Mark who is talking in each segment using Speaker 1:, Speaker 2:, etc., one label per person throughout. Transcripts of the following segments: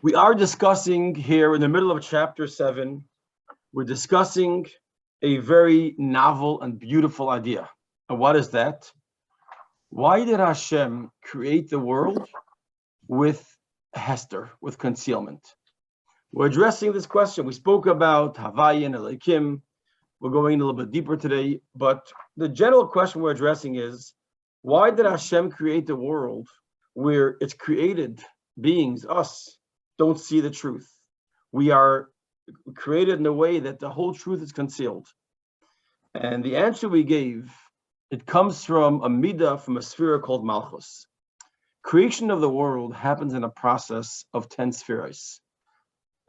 Speaker 1: We are discussing here in the middle of chapter 7, we're discussing a very novel and beautiful idea. And what is that? Why did Hashem create the world with hester, with concealment? We're addressing this question. We spoke about Havai and Elohim. We're going a little bit deeper today, but the general question we're addressing is, why did Hashem create the world where its created beings, us, don't see the truth? We are created in a way that the whole truth is concealed. And the answer we gave, it comes from a midah, from a sphere called Malchus. Creation of the world happens in a process of 10 spheres.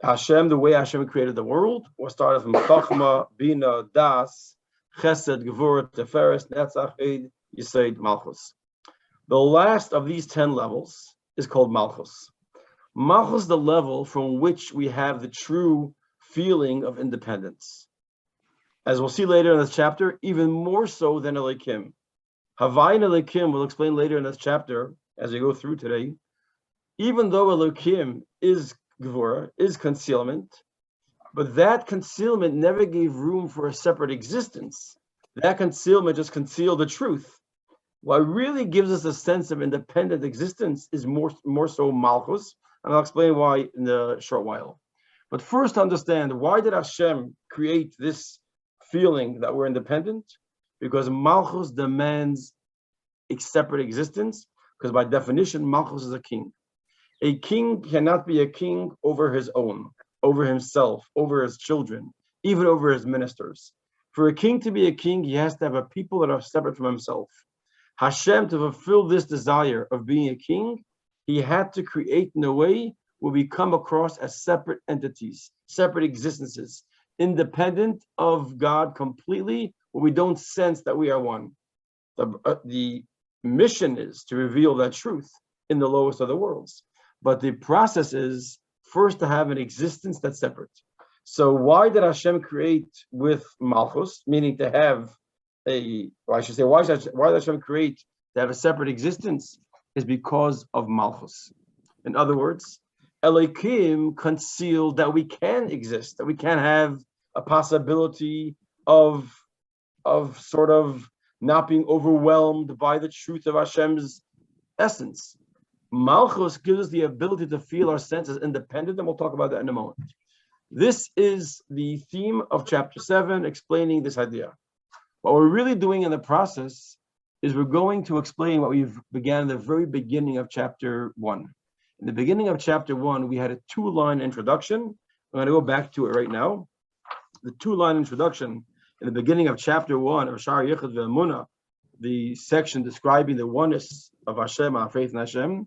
Speaker 1: Hashem, the way Hashem created the world, was started from Chachma, Bina, Das, Chesed, Gevurah, Teferes, Netzach, Eid, Yesod, Malchus. The last of these 10 levels is called Malchus. Malchus is the level from which we have the true feeling of independence. As we'll see later in this chapter, even more so than Elohim. Havai and Elohim, we'll explain later in this chapter, as we go through today, even though Elohim is Gevurah, is concealment, but that concealment never gave room for a separate existence. That concealment just concealed the truth. What really gives us a sense of independent existence is more so Malchus, and I'll explain why in a short while. But first, understand, why did Hashem create this feeling that we're independent? Because Malchus demands a separate existence, because by definition, Malchus is a king. A king cannot be a king over his own, over himself, over his children, even over his ministers. For a king to be a king, he has to have a people that are separate from himself. Hashem, to fulfill this desire of being a king, he had to create in a way where we come across as separate entities, separate existences, independent of God completely, where we don't sense that we are one. The mission is to reveal that truth in the lowest of the worlds. But the process is first to have an existence that's separate. So why did Hashem create with Malchus, meaning to have why did Hashem create to have a separate existence? Is because of Malchus. In other words, Elohim concealed that we can exist, that we can have a possibility of sort of not being overwhelmed by the truth of Hashem's essence. Malchus gives us the ability to feel our senses independent, and we'll talk about that in a moment. This is the theme of chapter 7, explaining this idea. What we're really doing in the process is we're going to explain what we've began in the very beginning of chapter 1. In the beginning of chapter 1, we had a 2-line introduction. I'm going to go back to it right now. The 2-line introduction in the beginning of chapter 1 of Shaar Hayichud Chapter, the section describing the oneness of Hashem, our faith in Hashem,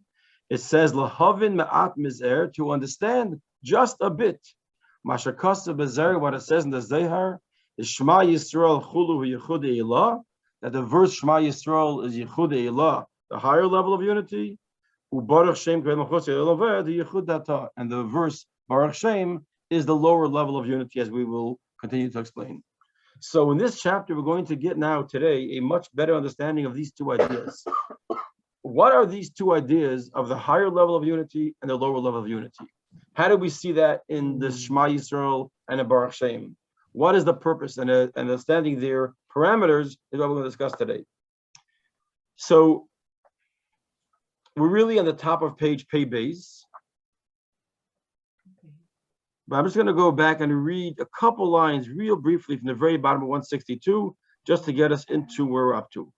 Speaker 1: it says, Lahavin ma'at mizer, to understand just a bit. Mashakasa bezer, what it says in the Zohar, is Shma Yisrael chulu yichud elah, that the verse Shema Yisrael is Yichud Elah, the higher level of unity, and the verse Baruch Shem is the lower level of unity, as we will continue to explain. So in this chapter, we're going to get now today a much better understanding of these two ideas. What are these two ideas of the higher level of unity and the lower level of unity? How do we see that in the Shema Yisrael and the Baruch Shem? What is the purpose and understanding their parameters is what we're going to discuss today. So we're really on the top of page Pei Beis. But I'm just going to go back and read a couple lines real briefly from the very bottom of 162, just to get us into where we're up to.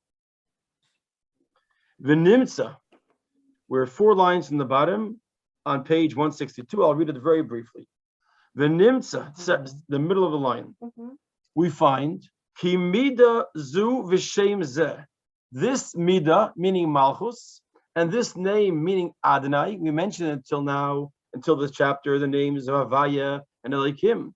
Speaker 1: V'nimtza, we're 4 lines from the bottom on page 162. I'll read it very briefly. V'nimtza, the middle of the line, we find Ki mida zu v'shem zeh. This mida, meaning Malchus, and this name, meaning Adonai, we mentioned until now, until this chapter, the names of Havaya and Elohim,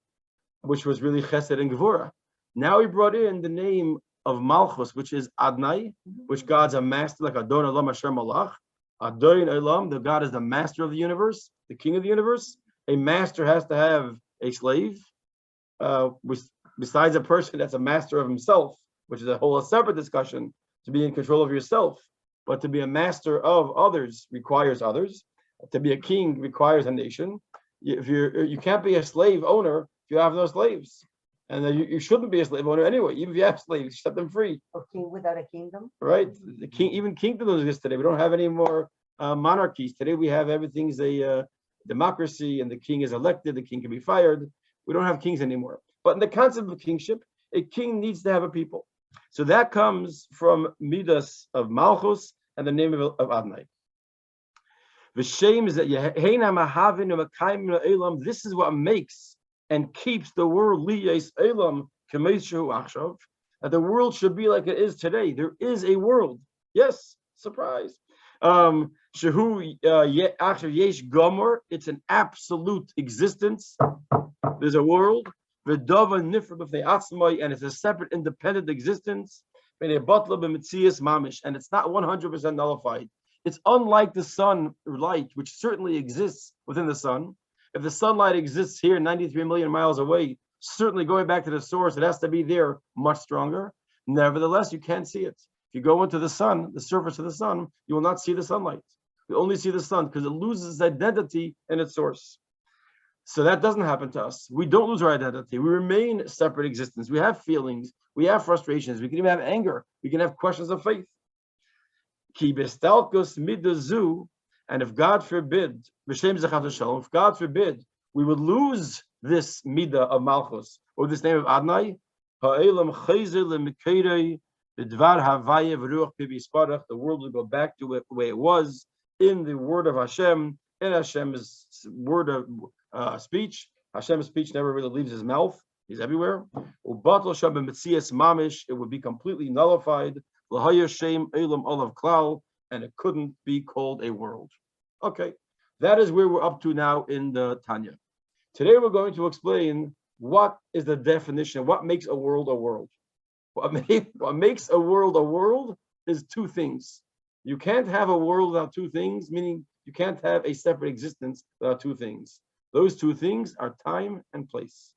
Speaker 1: which was really Chesed and Gevurah. Now we brought in the name of Malchus, which is Adonai, which God's a master, like Adon Olam Asher Malach. Adon Olam, the God is the master of the universe, the king of the universe. A master has to have a slave. Besides a person that's a master of himself, which is a whole separate discussion, to be in control of yourself, but to be a master of others requires others. To be a king requires a nation. You can't be a slave owner if you have no slaves. And you shouldn't be a slave owner anyway. Even if you have slaves, set them free.
Speaker 2: A king without a kingdom?
Speaker 1: Right. The king, even kingdom doesn't exist today. We don't have any more monarchies. Today we have everything's a democracy, and the king is elected, the king can be fired. We don't have kings anymore. But in the concept of kingship, a king needs to have a people. So that comes from Midas of Malchus and the name of Adonai. The shame is that this is what makes and keeps the world that the world should be like it is today. There is a world. Yes, surprise. It's an absolute existence. There's a world. And it's a separate, independent existence. And it's not 100% nullified. It's unlike the sunlight, which certainly exists within the sun. If the sunlight exists here 93 million miles away, certainly going back to the source, it has to be there much stronger. Nevertheless, you can't see it. If you go into the sun, the surface of the sun, you will not see the sunlight. You only see the sun because it loses its identity in its source. So that doesn't happen to us. We don't lose our identity. We remain a separate existence. We have feelings. We have frustrations. We can even have anger. We can have questions of faith. And if God forbid, if God forbid, we would lose this midah of Malchus or this name of Adonai, the world will go back to the way it was in the word of Hashem, in Hashem's word of speech. Hashem's speech never really leaves his mouth. He's everywhere. It would be completely nullified. And it couldn't be called a world. Okay, that is where we're up to now in the Tanya. Today we're going to explain what is the definition, what makes a world a world. What makes a world is two things. You can't have a world without two things, meaning you can't have a separate existence without two things. Those two things are time and place.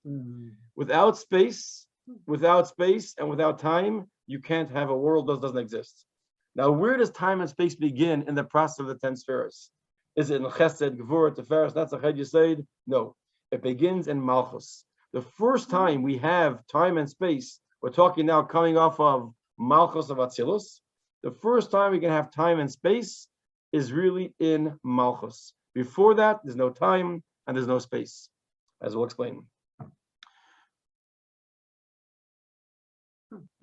Speaker 1: Without space, and without time, you can't have a world that doesn't exist. Now, where does time and space begin in the process of the 10 spheres? Is it in Chesed, Gevurah, Tiferes, Netzach, Yesod? No, it begins in Malchus. The first time we have time and space, we're talking now coming off of Malchus of Atzilus. The first time we can have time and space is really in Malchus. Before that, there's no time and there's no space, as we'll explain.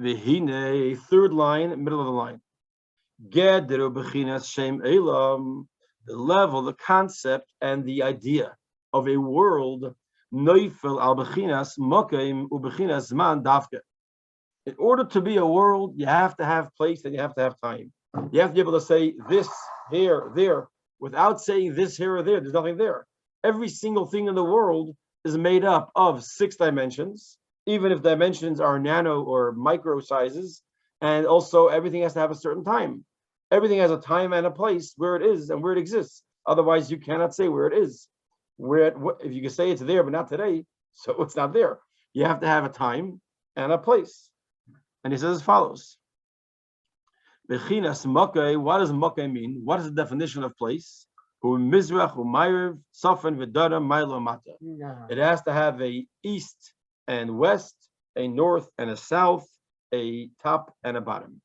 Speaker 1: V'hinei, third line, middle of the line. The level, the concept, and the idea of a world. In order to be a world, you have to have place and you have to have time. You have to be able to say this, here, there, without saying this, here, or there. There's nothing there. Every single thing in the world is made up of 6 dimensions, even if dimensions are nano or micro sizes. And also everything has to have a certain time. Everything has a time and a place where it is and where it exists. Otherwise, you cannot say where it is. If you can say it's there, but not today, so it's not there. You have to have a time and a place. And he says as follows. Bechinas Makkah, what does Makkah mean? What is the definition of place? It has to have a east and west, a north and a south, a top and a bottom.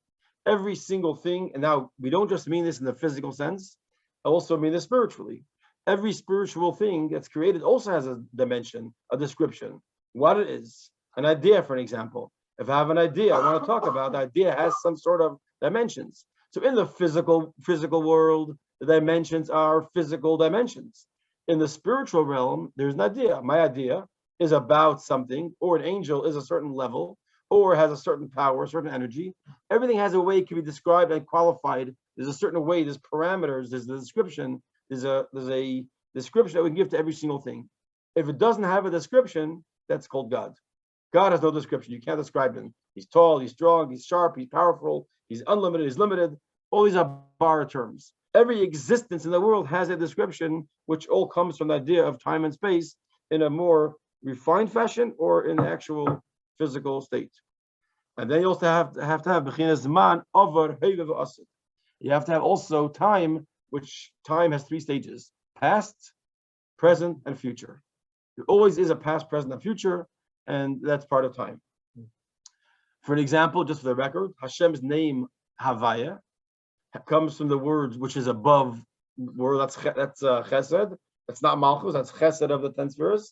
Speaker 1: Every single thing, and now we don't just mean this in the physical sense, I also mean this spiritually. Every spiritual thing that's created also has a dimension, a description, what it is, an idea, for an example. If I have an idea I want to talk about, the idea has some sort of dimensions. So in the physical world, the dimensions are physical dimensions. In the spiritual realm, there's an idea. My idea is about something, or an angel is a certain level, or has a certain power, a certain energy. Everything has a way it can be described and qualified. There's a certain way, there's parameters, there's the description, there's a description that we can give to every single thing. If it doesn't have a description, that's called God. God has no description. You can't describe him. He's tall, he's strong, he's sharp, he's powerful, he's unlimited, he's limited. All these are bar terms. Every existence in the world has a description, which all comes from the idea of time and space in a more refined fashion or in the actual physical state. And then you also have to have bechinas man over heive v'asid. You have to have also time, which time has 3 stages. past, present, and future. There always is a past, present, and future, and that's part of time. For an example, just for the record, Hashem's name Havaya comes from the word which is above word, that's Chesed. That's not Malchus, that's Chesed of the 10th verse.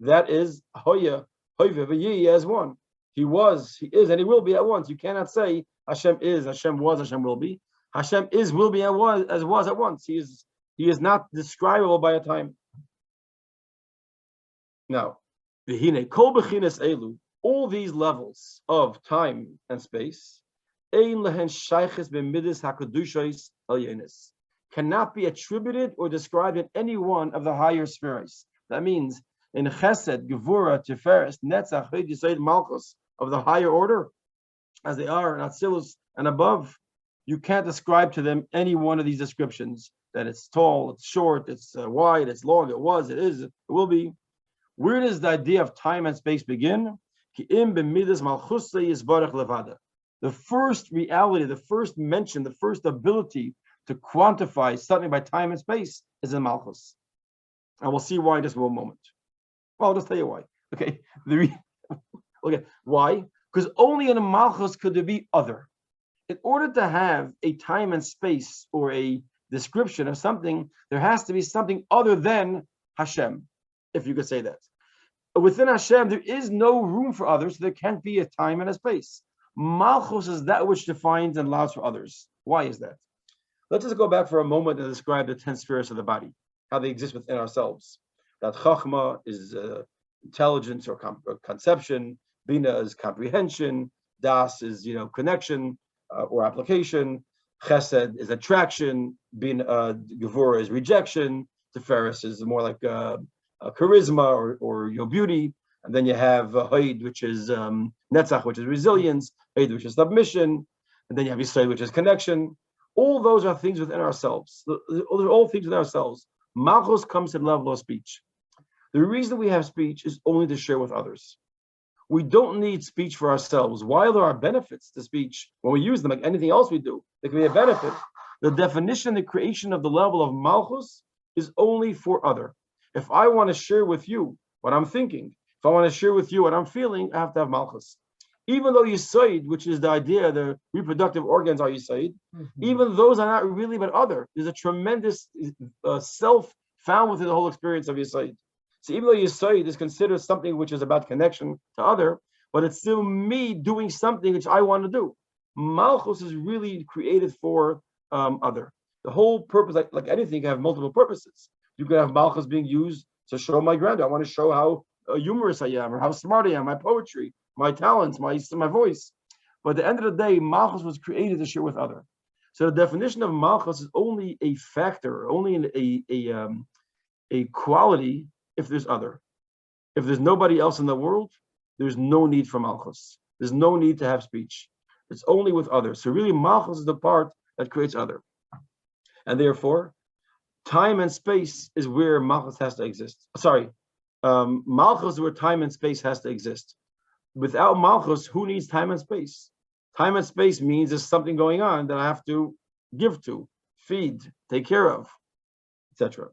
Speaker 1: That is Hoya, Hoyve, V'yi as one. He was, he is, and he will be at once. You cannot say Hashem is, Hashem was, Hashem will be. Hashem is, will be, and was at once. He is not describable by a time. Now, V'hine, Kol B'chines Elu, all these levels of time and space, Ein Lehen Shayches B'midis HaKadushos Elyonis, cannot be attributed or described in any one of the higher spheres. That means in Chesed, Gevura, Tiferes, Netzach, Hod Yesod, Malchus, of the higher order, as they are in Atzilus and above, you can't describe to them any one of these descriptions, that it's tall, it's short, it's wide, it's long, it was, it is, it will be. Where does the idea of time and space begin? The first reality, the first mention, the first ability to quantify something by time and space is in Malchus. And we'll see why in just one moment. Well, I'll just tell you why. Okay. Okay. Why? Because only in a Malchus could there be other. In order to have a time and space or a description of something, there has to be something other than Hashem, if you could say that. Within Hashem, there is no room for others, so there can't be a time and a space. Malchus is that which defines and allows for others. Why is that? Let's just go back for a moment and describe the 10 spheres of the body, how they exist within ourselves. That Chachma is intelligence or conception, Bina is comprehension, Das is connection or application, Chesed is attraction, Bina Gevura is rejection, Tiferes is more like charisma or your beauty, and then you have Hod, which is Netzach, which is resilience, Hod, which is submission, and then you have Yisrael, which is connection. All those are things within ourselves. Those are all things within ourselves. Malchus comes to the level of speech. The reason we have speech is only to share with others. We don't need speech for ourselves. While there are benefits to speech, when we use them, like anything else we do, there can be a benefit. The definition, the creation of the level of Malchus is only for other. If I want to share with you what I'm thinking, if I want to share with you what I'm feeling, I have to have Malchus. Even though Yesod, which is the idea, the reproductive organs are Yesod, even those are not really but other. There's a tremendous self found within the whole experience of Yesod. So even though Yesod is considered something which is about connection to other, but it's still me doing something which I want to do. Malchus is really created for other. The whole purpose, like anything, you can have multiple purposes. You could have Malchus being used to show my grandeur. I want to show how humorous I am, or how smart I am, my poetry, my talents, my voice. But at the end of the day, Malchus was created to share with other. So the definition of Malchus is only a factor, only a quality if there's other. If there's nobody else in the world, there's no need for Malchus. There's no need to have speech. It's only with others. So really, Malchus is the part that creates other. And therefore, time and space is where Malchus has to exist. Malchus is where time and space has to exist. Without Malchus, who needs time and space? Time and space means there's something going on that I have to give to, feed, take care of, etc.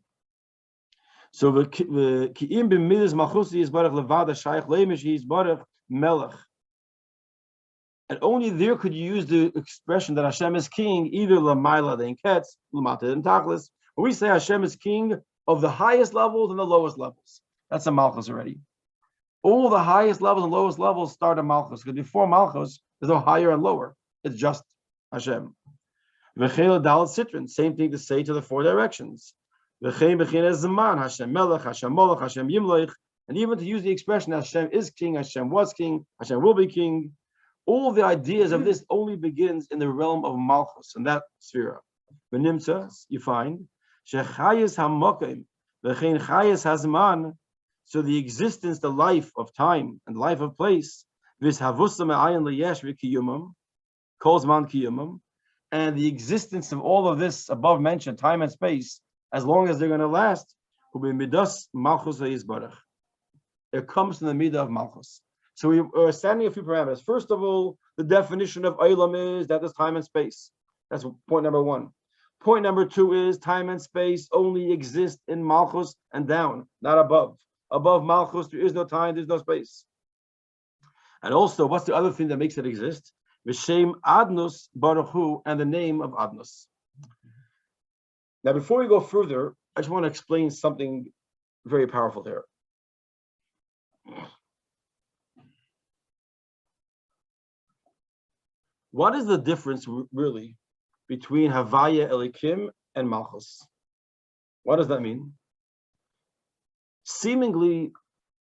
Speaker 1: So the ki'im b'midas malchusi is barach levada shaykh leimish is barach melech. And only there could you use the expression that Hashem is king, either lamaila the inketz, lamata and tachlis. When we say Hashem is king of the highest levels and the lowest levels, that's a Malchus already. All the highest levels and lowest levels start at Malchus, because before Malchus, there's no higher and lower. It's just Hashem. V'chela dalet sitrin, same thing to say to the four directions. V'chein b'chines zaman, Hashem melech, Hashem molech, Hashem yimloich, and even to use the expression Hashem is king, Hashem was king, Hashem will be king. All the ideas of this only begins in the realm of Malchus, in that sphere. V'nimtzas, you find, shechayis hamokim, v'chein chayis hazman. So the existence, the life of time and life of place, and the existence of all of this above mentioned, time and space, as long as they're going to last, it comes from the midah of Malchus. So we are standing a few parameters. First of all, the definition of Olam is that there's time and space. That's point number one. Point number 2 is time and space only exist in Malchus and down, not above. Above Malchus, there is no time, there's no space. And also, what's the other thing that makes it exist? V'shem Adnus Baruch Hu, and the name of Adnus. Now, before we go further, I just want to explain something very powerful here. What is the difference really between Havaya Elikim and Malchus? What does that mean? Seemingly,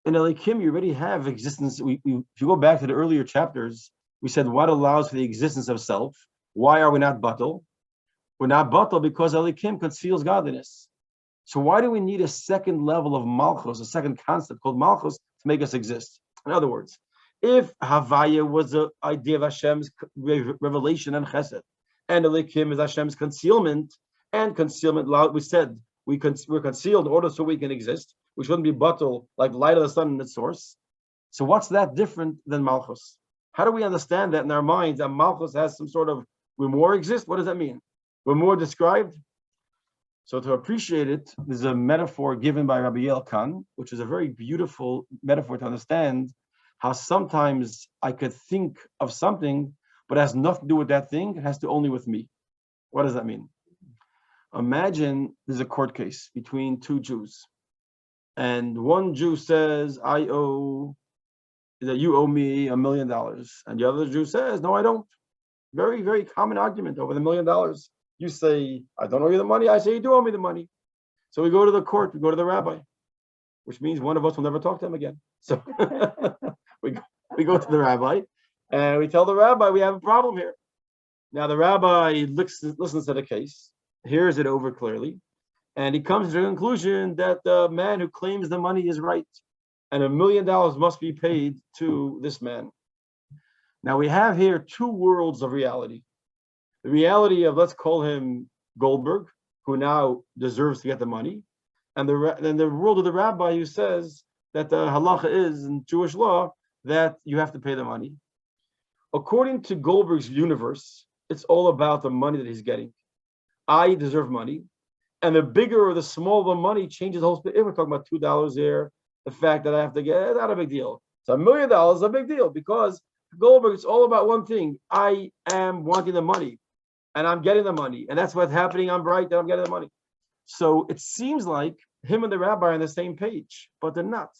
Speaker 1: in Elikim, you already have existence. If you go back to the earlier chapters, we said what allows for the existence of self. Why are we not batal? We're not batal because Elikim conceals godliness. So why do we need a second level of Malchus, a second concept called Malchus, to make us exist? In other words, if Havaya was the idea of Hashem's revelation and chesed, and Elikim is Hashem's concealment, and concealment, we said we're concealed in order so we can exist. We shouldn't be batal like light of the sun in its source. So what's that different than Malchus? How do we understand that in our minds that Malchus has some sort of, we more exist? What does that mean? We're more described? So to appreciate it, there's a metaphor given by Rabbi Elkan, which is a very beautiful metaphor to understand how sometimes I could think of something, but it has nothing to do with that thing. It has to do only with me. What does that mean? Imagine there's a court case between two Jews. And one Jew says, you owe me $1 million. And the other Jew says, no, I don't. Very, very common argument over the $1 million. You say, I don't owe you the money. I say, you do owe me the money. So we go to the court, we go to the rabbi, which means one of us will never talk to him again. So we go to the rabbi and we tell the rabbi, we have a problem here. Now the rabbi listens to the case, hears it over clearly, and he comes to the conclusion that the man who claims the money is right, and $1 million must be paid to this man. Now we have here two worlds of reality. The reality of, let's call him Goldberg, who now deserves to get the money, and the world of the rabbi who says that the halacha is in Jewish law that you have to pay the money. According to Goldberg's universe, it's all about the money that he's getting. I deserve money, and the bigger or the smaller the money changes the whole. If we're talking about $2 there, the fact that I have to get, not a big deal. So $1 million is a big deal because Goldberg, it's all about one thing. I am wanting the money, and I'm getting the money, and that's what's happening. I'm right that I'm getting the money. So it seems like him and the rabbi are on the same page, but they're not,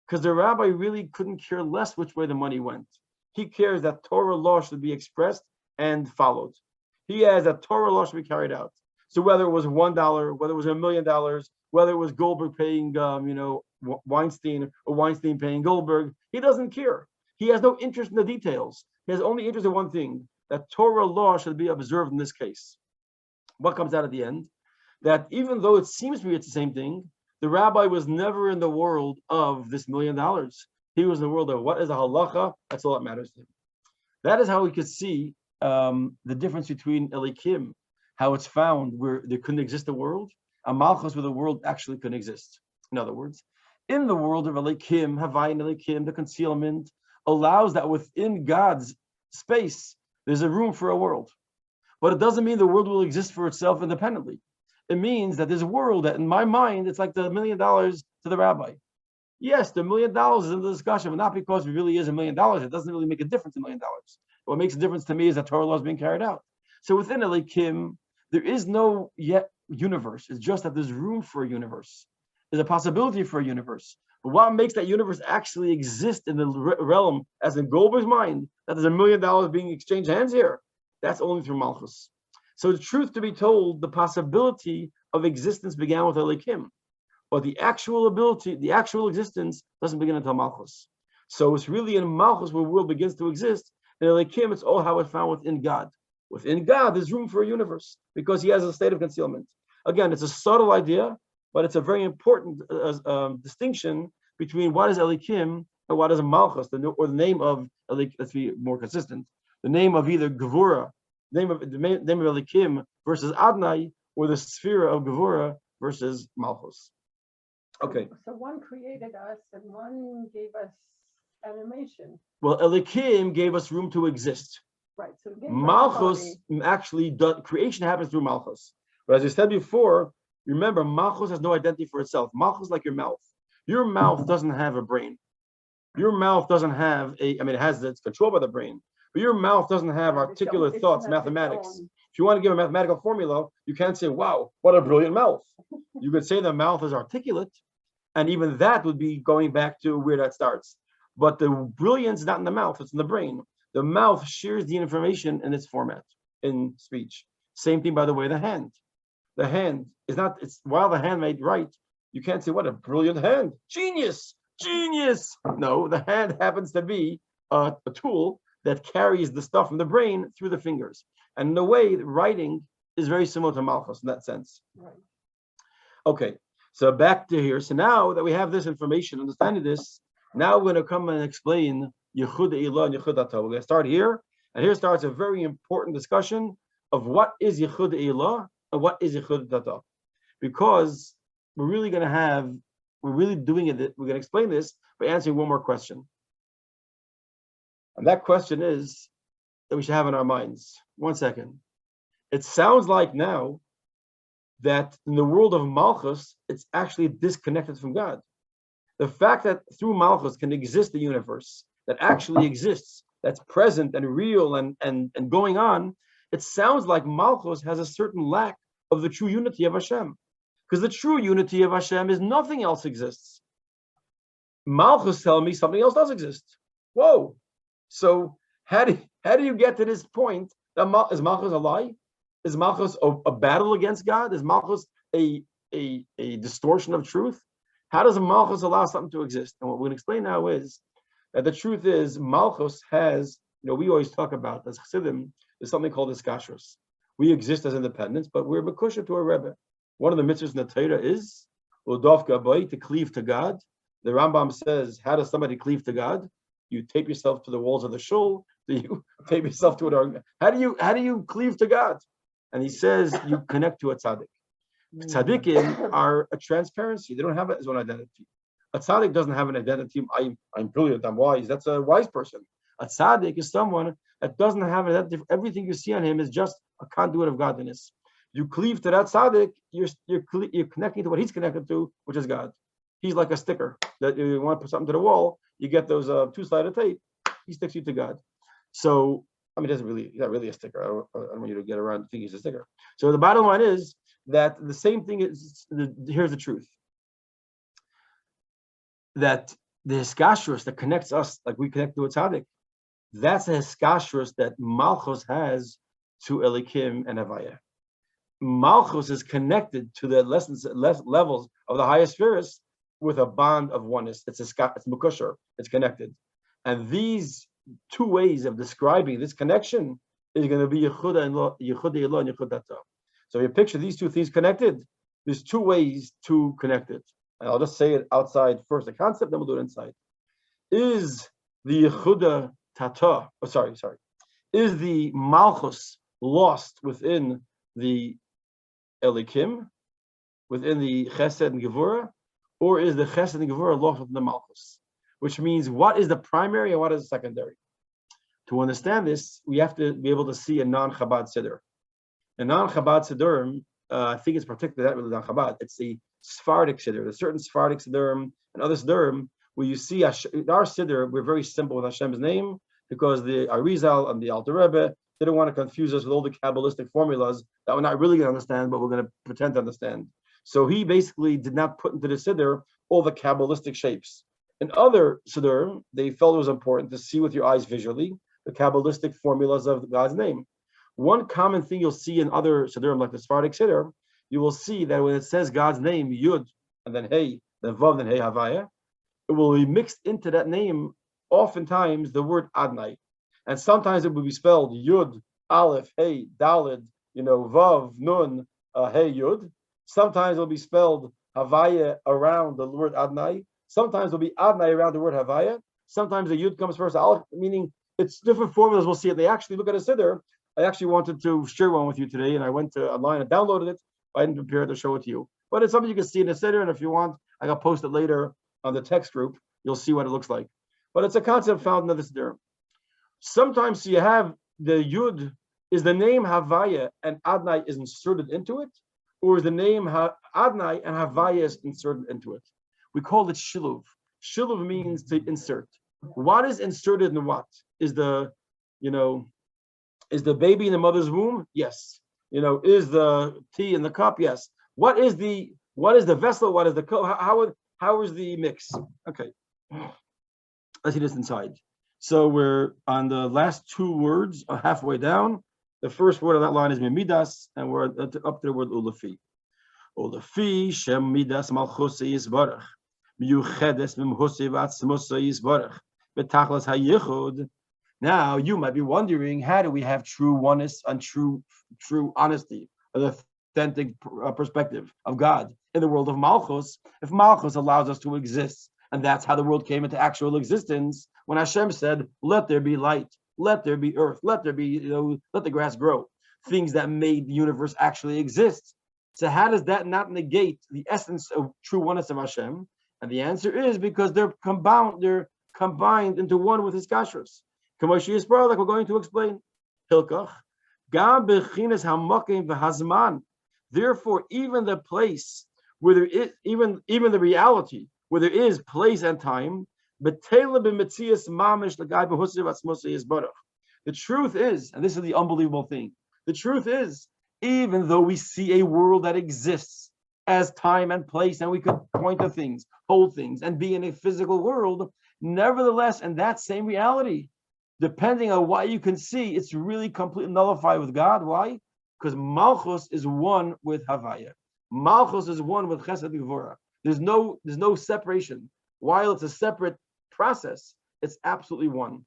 Speaker 1: because the rabbi really couldn't care less which way the money went. He cares that Torah law should be expressed and followed. He has that Torah law should be carried out. So whether it was $1, whether it was $1 million, whether it was Goldberg paying, Weinstein, or Weinstein paying Goldberg, he doesn't care. He has no interest in the details. He has only interest in one thing, that Torah law should be observed in this case. What comes out at the end? That even though it seems to be it's the same thing, the rabbi was never in the world of this $1 million. He was in the world of what is a halacha. That's all that matters to him. That is how we could see the difference between Elikim, how it's found where there couldn't exist a world, and Malchus where the world actually couldn't exist. In other words, in the world of Elikim, Havai and Elikim, the concealment allows that within God's space, there's a room for a world. But it doesn't mean the world will exist for itself independently. It means that there's a world that in my mind, it's like the $1 million to the rabbi. Yes, the $1 million is in the discussion, but not because it really is $1 million. It doesn't really make a difference in $1 million. What makes a difference to me is that Torah law is being carried out. So within Elikim, there is no yet universe. It's just that there's room for a universe. There's a possibility for a universe. But what makes that universe actually exist in the realm, as in Goldberg's mind, that there's $1 million being exchanged hands here, that's only through Malchus. So the truth to be told, the possibility of existence began with Elikim. But the actual ability, the actual existence doesn't begin until Malchus. So it's really in Malchus where the world begins to exist. In Elikim, it's all how it's found within God. Within God, there's room for a universe because he has a state of concealment. Again, it's a subtle idea, but it's a very important distinction between what is Elikim and what is Malchus, or the name of Elikim. Let's be more consistent. The name of either Gevura, the name of Elikim versus Adnai, or the sphere of Gevura versus Malchus. Okay.
Speaker 2: So one created us and one gave us animation.
Speaker 1: Well, Elikim gave us room to exist.
Speaker 2: Right. So
Speaker 1: Malchus actually creation happens through Malchus. But as I said before, remember, Malchus has no identity for itself. Malchus is like your mouth. Your mouth doesn't have a brain. Your mouth doesn't have it's controlled by the brain, but your mouth doesn't have articulate thoughts, mathematics. If you want to give a mathematical formula, you can't say, wow, what a brilliant mouth. You could say the mouth is articulate, and even that would be going back to where that starts. But the brilliance is not in the mouth, it's in the brain. The mouth shares the information in its format, in speech. Same thing, by the way, the hand. The hand is not, while the hand may write, you can't say, what a brilliant hand. Genius. No, the hand happens to be a tool that carries the stuff from the brain through the fingers. And in a way, writing is very similar to Malchus in that sense.
Speaker 2: Right.
Speaker 1: Okay, so back to here. So now that we have this information, understanding this, now we're going to come and explain Yichud Eilah and Yichud Atah. We're going to start here, and here starts a very important discussion of what is Yichud Eilah and what is Yichud Atah. Because we're really doing it, we're going to explain this by answering one more question. And that question is that we should have in our minds. 1 second. It sounds like now that in the world of Malchus, it's actually disconnected from God. The fact that through Malchus can exist a universe that actually exists, that's present and real and going on, it sounds like Malchus has a certain lack of the true unity of Hashem. Because the true unity of Hashem is nothing else exists. Malchus telling me something else does exist. Whoa. So how do you get to this point? Is Malchus a lie? Is Malchus a battle against God? Is Malchus a distortion of truth? How does Malchus allow something to exist? And what we're going to explain now is that the truth is Malchus has, we always talk about as Chassidim, there's something called iskashrus. We exist as independents, but we're mekusha to a Rebbe. One of the mitzvahs in the Torah is Udovka Boy, to cleave to God. The Rambam says, how does somebody cleave to God? You tape yourself to the walls of the shul. Do you tape yourself to it? How do you cleave to God? And he says you connect to a tzaddik. Tzaddikim are a transparency. They don't have his own identity. A tzaddik doesn't have an identity. I'm brilliant. I'm wise. That's a wise person. A tzaddik is someone that doesn't have an identity. Everything you see on him is just a conduit of godliness. You cleave to that tzaddik, you're connecting to what he's connected to, which is God. He's like a sticker that you want to put something to the wall. You get those two-sided tape. He sticks you to God. So he's not really a sticker. I don't want you to get around thinking he's a sticker. So the bottom line is that the same thing is, here's the truth. That the hiskashrus that connects us, like we connect to a tzaddik, that's a hiskashrus that Malchus has to Elikim and Havaya. Malchus is connected to the levels of the highest spheres with a bond of oneness. It's mekusher. It's connected. And these two ways of describing this connection is going to be Yichud Eilah and Yichud Atah. So if you picture these two things connected, there's two ways to connect it. And I'll just say it outside first, the concept, then we'll do it inside. Is the Yichud Atah, is the Malchus lost within the Elikim, within the Chesed and Gevurah, or is the Chesed and Gevurah lost within the Malchus? Which means what is the primary and what is the secondary? To understand this, we have to be able to see a non-Chabad Siddur. A non-Chabad Siddur, I think it's particularly that really non-Chabad. It's the Sephardic Siddur. There's certain Sephardic Siddurim and other Siddurim where you see our Siddur, we're very simple with Hashem's name because the Arizal and the Alter Rebbe didn't want to confuse us with all the Kabbalistic formulas that we're not really going to understand, but we're going to pretend to understand. So he basically did not put into the Siddur all the Kabbalistic shapes. In other Siddur, they felt it was important to see with your eyes visually the Kabbalistic formulas of God's name. One common thing you'll see in other Siddur, like the Sephardic Siddur, you will see that when it says God's name, Yud, and then Hey, then Vav, then Hey Havaya, it will be mixed into that name, oftentimes, the word Adnai. And sometimes it will be spelled Yud, Aleph, Hey, Dalid, Vav, Nun, Hey, Yud. Sometimes it will be spelled Havaya around the word Adnai. Sometimes it will be Adnai around the word Havaya. Sometimes the Yud comes first, Aleph, meaning it's different formulas. We'll see it. They actually look at a Siddur. I actually wanted to share one with you today, and I went to online and downloaded it. I didn't prepare to show it to you. But it's something you can see in the Siddur, and if you want, I can post it later on the text group. You'll see what it looks like. But it's a concept found in the Siddur. Sometimes you have the Yud is the name Havaya, and Adnai is inserted into it. or is the name Adnai and Havaya is inserted into it. We call it Shiluv. Shiluv means to insert. What is inserted in what? Is the baby in the mother's womb? Yes. Is the tea in the cup? Yes. What is the vessel? What is the cup? How is the mix? Okay. Let's see this inside. So we're on the last two words, halfway down. The first word on that line is Mimidas, and we're up to the word Ulafi. Ulafi, Shem Midas Malchusi Yisbarach. Miyuchedes Mimhusi Vatzmusa Yisbarach. Betachlas Hayichud. Now you might be wondering, how do we have true oneness and true honesty, an authentic perspective of God in the world of Malchus, if Malchus allows us to exist? And that's how the world came into actual existence. When Hashem said, let there be light, let there be earth, let there be, let the grass grow, things that made the universe actually exist. So how does that not negate the essence of true oneness of Hashem? And the answer is because they're combined into one with his kashrus. Like we're going to explain. Therefore, even the place where there is, even the reality where there is place and time, the truth is, and this is the unbelievable thing, the truth is, even though we see a world that exists as time and place, and we could point to things, hold things, and be in a physical world, nevertheless, in that same reality, depending on what you can see, it's really completely nullified with God. Why? Because Malchus is one with Havaya. Malchus is one with Chesed Gevurah. There's no separation. While it's a separate process, it's absolutely one.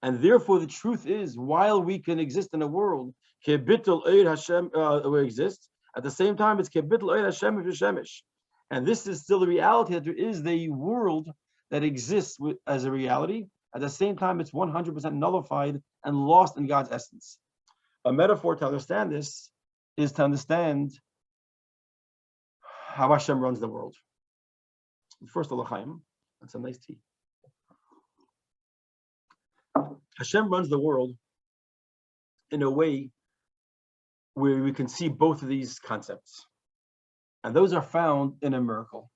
Speaker 1: And therefore, the truth is, while we can exist in a world, Kebitul Eid Hashem exists, at the same time, it's Kebitul Eid Hashem Shemesh. And this is still the reality that there is the world that exists as a reality. At the same time, it's 100% nullified and lost in God's essence. A metaphor to understand this is to understand how Hashem runs the world. First, L'chaim, that's a nice tea. Hashem runs the world in a way where we can see both of these concepts. And those are found in a miracle.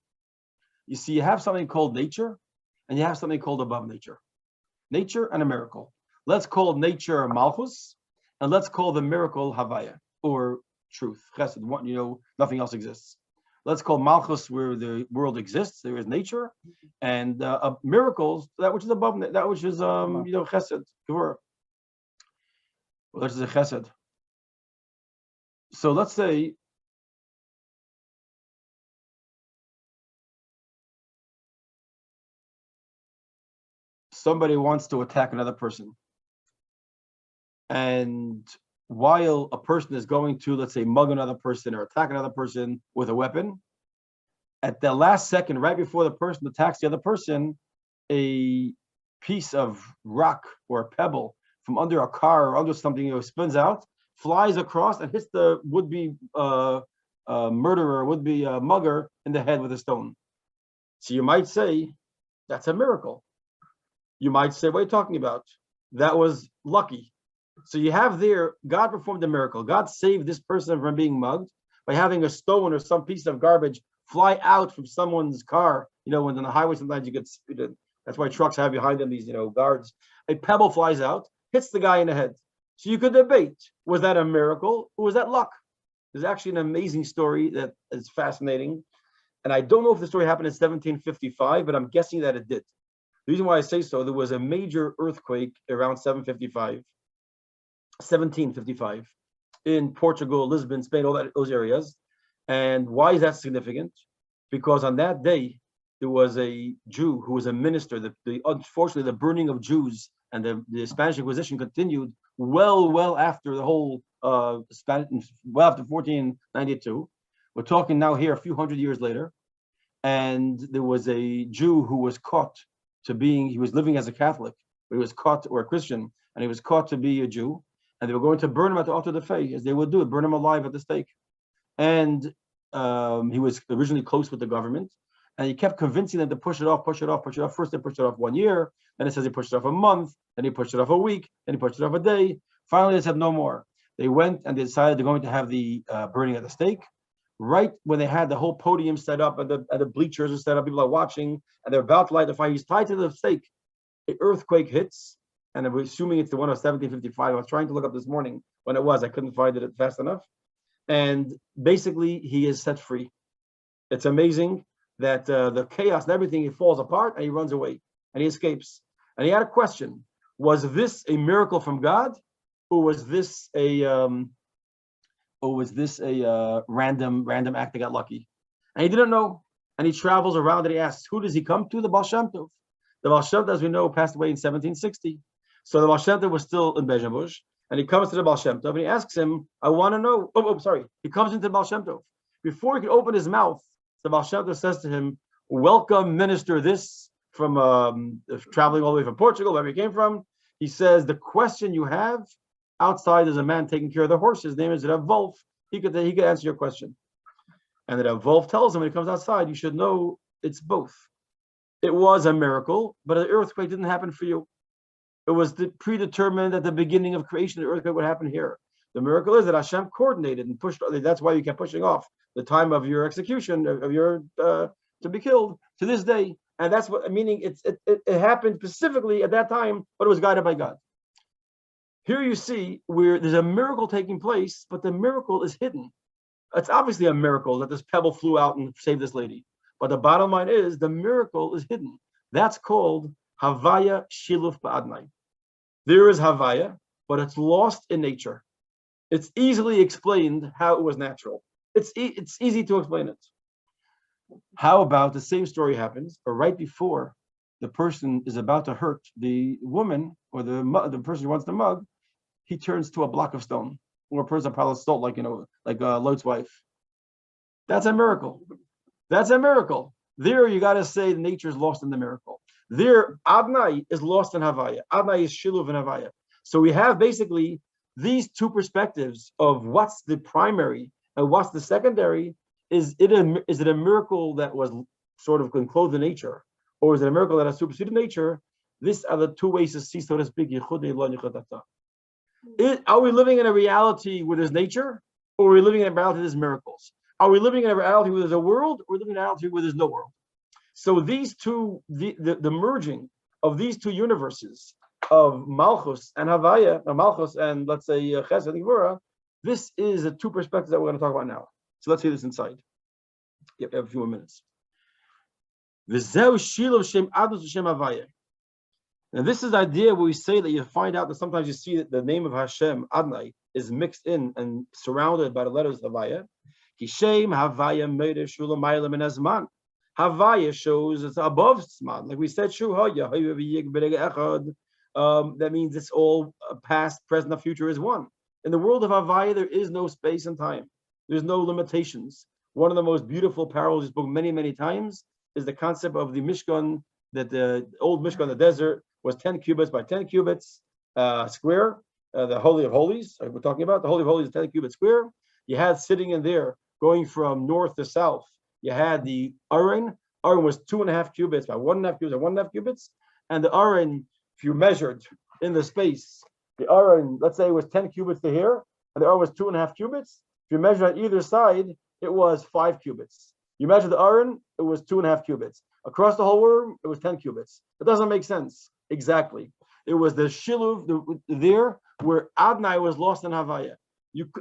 Speaker 1: You see, you have something called nature, and you have something called above nature. Nature and a miracle. Let's call nature Malchus, and let's call the miracle Havaya, or truth, Chesed. Nothing else exists. Let's call Malchus where the world exists. There is nature, and miracles, that which is above, that which is Chesed, Gevurah. Well, this is a Chesed. So let's say somebody wants to attack another person, and while a person is going to, let's say, mug another person or attack another person with a weapon, at the last second, right before the person attacks the other person, a piece of rock or a pebble from under a car or under something spins out, flies across, and hits the would-be murderer, would-be mugger in the head with a stone. So you might say, that's a miracle. You might say, what are you talking about? That was lucky. So you have there, God performed a miracle. God saved this person from being mugged by having a stone or some piece of garbage fly out from someone's car. When on the highway, sometimes you get speeded. That's why trucks have behind them these, guards. A pebble flies out, hits the guy in the head. So you could debate, was that a miracle or was that luck? There's actually an amazing story that is fascinating. And I don't know if the story happened in 1755, but I'm guessing that it did. The reason why I say so, there was a major earthquake around 1755 in Portugal, Lisbon, Spain, all those areas. And why is that significant? Because on that day, there was a Jew who was a minister. Unfortunately, the burning of Jews and the Spanish Inquisition continued well after the whole well after 1492. We're talking now here a few hundred years later. And there was a Jew who was caught he was living as a Catholic, but he was caught, or a Christian, and he was caught to be a Jew. And they were going to burn him at the altar of the faith, as they would do it, burn him alive at the stake. And he was originally close with the government, and he kept convincing them to push it off. First, they pushed it off 1 year, then it says he pushed it off a month, then he pushed it off a week, then he pushed it off a day. Finally, they said no more. They went and they decided they're going to have the burning of the stake. Right when they had the whole podium set up and the bleachers are set up, people are watching, and they're about to light the fire. He's tied to the stake. An earthquake hits, and I'm assuming it's the one of 1755. I was trying to look up this morning when it was. I couldn't find it fast enough. And basically, he is set free. It's amazing that the chaos and everything, he falls apart and he runs away and he escapes. And he had a question: was this a miracle from God, or was this a random act that got lucky? And he didn't know. And he travels around and he asks, who does he come to? The Baal Shem Tov. The Baal Shem Tov, as we know, passed away in 1760. So the Baal Shem Tov was still in Bezhebush, and he comes to the Baal Shem Tov and he asks him, I want to know. He comes into the Baal Shem Tov. Before he can open his mouth, the Baal Shem Tov says to him, welcome, minister this, from traveling all the way from Portugal, wherever he came from. He says, the question you have, outside there's a man taking care of the horses. His name is Rav Wolf. He could answer your question. And the Rav Wolf tells him when he comes outside, you should know it's both. It was a miracle, but an earthquake didn't happen for you. It was predetermined at the beginning of creation, the earthquake would happen here. The miracle is that Hashem coordinated and pushed. That's why you kept pushing off the time of your execution, of your to be killed, to this day. And that's what, meaning it happened specifically at that time, but it was guided by God. Here you see where there's a miracle taking place, but the miracle is hidden. It's obviously a miracle that this pebble flew out and saved this lady. But the bottom line is the miracle is hidden. That's called Havaya Shiluf Ba'adnai. There is Havaya, but it's lost in nature. It's easily explained how it was natural. It's easy to explain it. How about the same story happens, but right before the person is about to hurt the woman or the person who wants the mug, he turns to a block of stone, or a person piled of salt, like Lot's wife. That's a miracle. That's a miracle. There you got to say nature is lost in the miracle. There, Adnai is lost in Havaya. Adnai is Shiluv in Havaya. So we have basically these two perspectives of what's the primary and what's the secondary. Is it a miracle that was sort of enclosed in nature, or is it a miracle that has superseded nature? These are the two ways to see, so to speak. Are we living in a reality where there's nature, or are we living in a reality where there's miracles? Are we living in a reality where there's a world, or are we living in a reality where there's no world? So these two, the merging of these two universes of Malchus and Havaya, or Malchus and let's say Chesed and Gvura, this is the two perspectives that we're going to talk about now. So let's see this inside. Yep, we have a few more minutes. And this is the idea where we say that you find out that sometimes you see that the name of Hashem, Adnai, is mixed in and surrounded by the letters Havaya. Havaya shows it's above Zman. Like we said, that means it's all past, present, and future is one. In the world of Havaya, there is no space and time. There's no limitations. One of the most beautiful parables we spoke many, many times is the concept of the Mishkan, that the old Mishkan in the desert was 10 cubits by 10 cubits square. The Holy of Holies, we're talking about, the Holy of Holies is 10 cubits square. You had sitting in there, going from north to south, you had the Aron. Aron was 2.5 cubits by 1.5 cubits by 1.5 cubits. And the Aron, if you measured in the space, the Aron, let's say it was 10 cubits to here, and the Aron was 2.5 cubits. If you measure on either side, it was 5 cubits. You measure the Aron, it was 2.5 cubits. Across the whole world, it was 10 cubits. It doesn't make sense exactly. It was the Shiluv there where Adnai was lost in Havaya.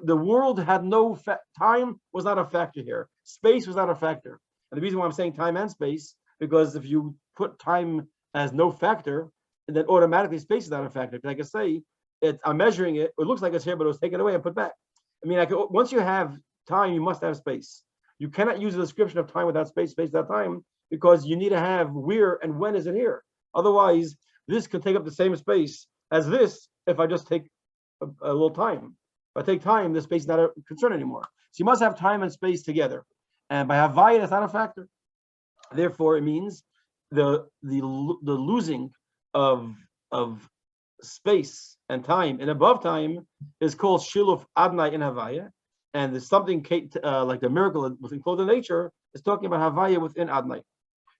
Speaker 1: The world had no time was not a factor here. Space was not a factor. And the reason why I'm saying time and space, because if you put time as no factor, then automatically space is not a factor. Like I say, I'm measuring it. It looks like it's here, but it was taken away and put back. I mean, once you have time, you must have space. You cannot use a description of time without space, space without time, because you need to have where and when is it here. Otherwise, this could take up the same space as this if I just take a little time. If I take time, the space is not a concern anymore. So you must have time and space together. And by Havaya, that's not a factor. Therefore, it means the losing of space and time and above time is called Shiluf Adnai in Havaya. And there's something like the miracle within enclosed in nature is talking about Havaya within Adnai.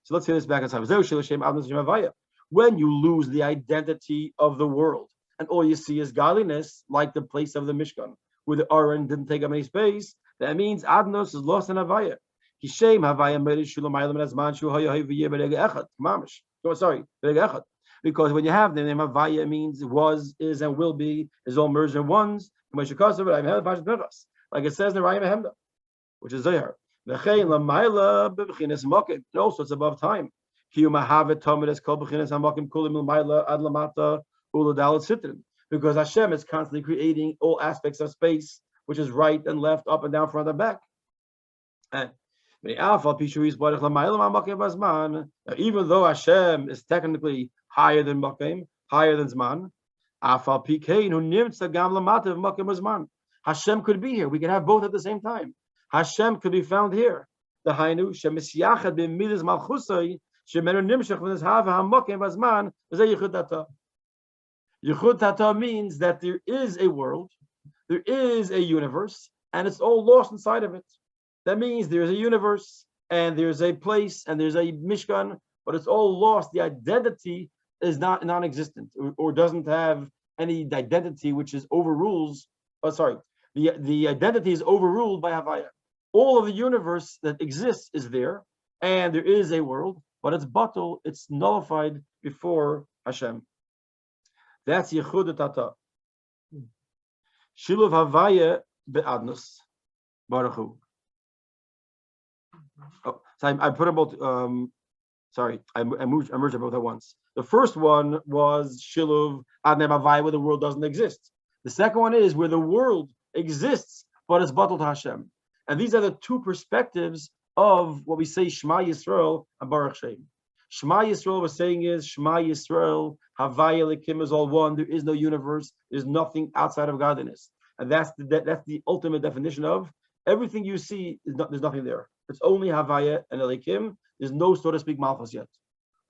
Speaker 1: So let's hear this back as Havaya. When you lose the identity of the world and all you see is godliness, like the place of the Mishkan. where the Aron didn't take up any space, that means Adnos is lost in Havaya. Hishem Havaya Merish Shulam as Manshu Mamish. Oh, sorry, because when you have the name Havaya, means was, is, and will be is all merged in ones. Like it says in the Rayim Hemda, which is Zohar. And also it's above time. Because Hashem is constantly creating all aspects of space, which is right and left, up and down, front and back. And even though Hashem is technically higher than Makim, higher than Zman, Hashem could be here. We can have both at the same time. Hashem could be found here. The Hainu Shemisyachad b'midas Malchusay Shemeru Nimshach v'Nizhav HaMakim v'Zman v'Zeh Yichud Tata. Yichud Tata means that there is a world, there is a universe, and it's all lost inside of it. That means there's a universe, and there's a place, and there's a Mishkan, but it's all lost. The identity is not non-existent, or doesn't have any identity which is overrules. The identity is overruled by Havaya. All of the universe that exists is there, and there is a world, but it's batul, it's nullified before Hashem. That's Yichud Tata. Shiluv Havaya be'adnus. Baruch Hu. Oh, so I put them both. I merged them both at once. The first one was Shiluv Adnei Havaya, where the world doesn't exist. The second one is where the world exists, but it's batul to Hashem. And these are the two perspectives of what we say Shma Yisrael and Baruch Shem. Shma Yisrael was saying is Shma Yisrael, Havaya Lekim is all one. There is no universe. There's nothing outside of godliness, and that's the ultimate definition of everything you see. There's nothing there. It's only Havaya and Elikim. There's no, so to speak, Malchus yet.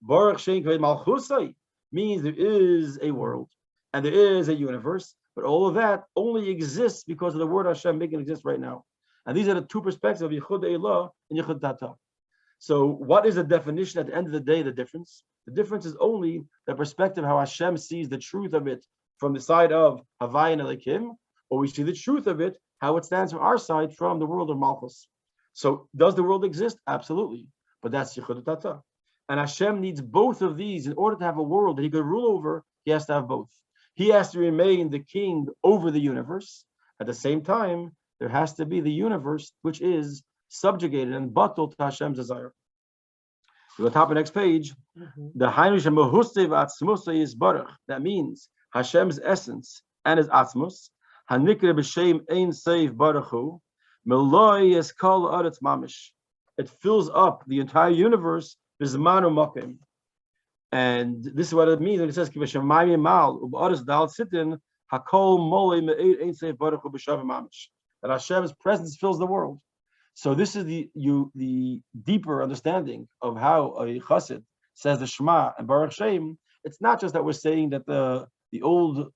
Speaker 1: Baruch Shem Kved Malchusai means there is a world and there is a universe, but all of that only exists because of the word Hashem making it exist right now. And these are the two perspectives of Yichud Eilah and Yichud Tata. So what is the definition at the end of the day, the difference? The difference is only the perspective how Hashem sees the truth of it from the side of Havaya and Elikim, or we see the truth of it, how it stands from our side from the world of Malchus. So does the world exist? Absolutely. But that's Yichud Tata. And Hashem needs both of these in order to have a world that he could rule over. He has to have both. He has to remain the king over the universe. At the same time, there has to be the universe which is subjugated and batul to Hashem's desire. We go top of the next page. The Hainush Mahustev Atzmusay is Baruch. That means Hashem's essence and his Atzmus. Hanikre b'shem ein seif Baruchu. Meloi es kol aretz mamish. It fills up the entire universe. Bizmanu makim. And this is what it means when it says Kivashamayim mal u'ba'aretz dal sitin hakol molei me'eit ein seif Baruchu b'shavim mamish. That Hashem's presence fills the world. So this is the deeper understanding of how a chassid says the Shema and Baruch Shem. It's not just that we're saying that the old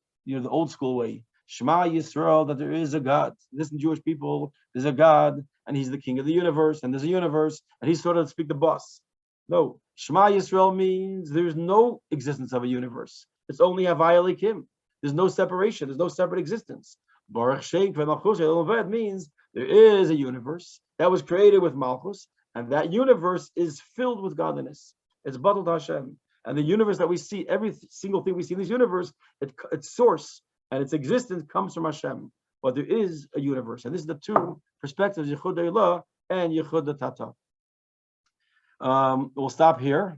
Speaker 1: school way, Shema Yisrael, that there is a God. Listen, Jewish people, there's a God, and He's the King of the universe, and there's a universe, and He's sort of speak the boss. No, Shema Yisrael means there's no existence of a universe. It's only Havaya Elikim. There's no separation. There's no separate existence. Baruch Shem means there is a universe that was created with Malchus, and that universe is filled with godliness. It's batul to Hashem. And the universe that we see, every single thing we see in this universe, its source and its existence comes from Hashem. But there is a universe. And this is the two perspectives, Yichud Eilah and Yichud Tata. We'll stop here.